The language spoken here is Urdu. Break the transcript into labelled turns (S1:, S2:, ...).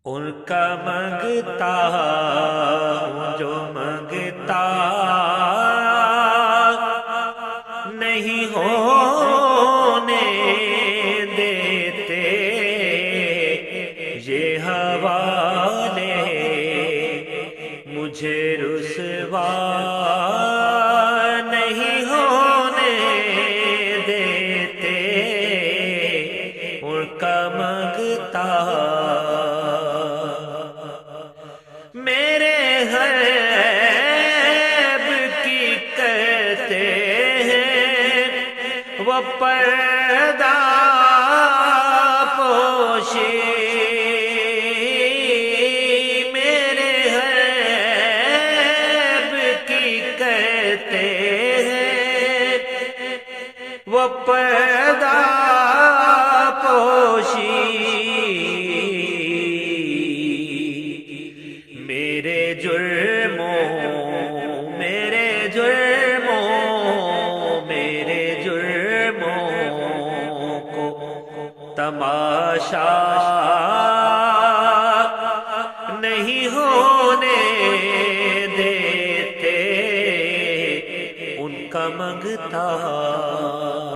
S1: ان کا منگتا ہوں جو منگتا نہیں ہونے دیتے، یہ حوالے مجھے رسوا نہیں ہونے دیتے، ان کا منگتا میرے غیب کی کرتے ہیں وہ پردہ پوشی، میرے غیب کی کرتے ہیں وہ پردہ پوشی، میرے جرموں کو تماشا نہیں ہونے دیتے، ان کا منگتا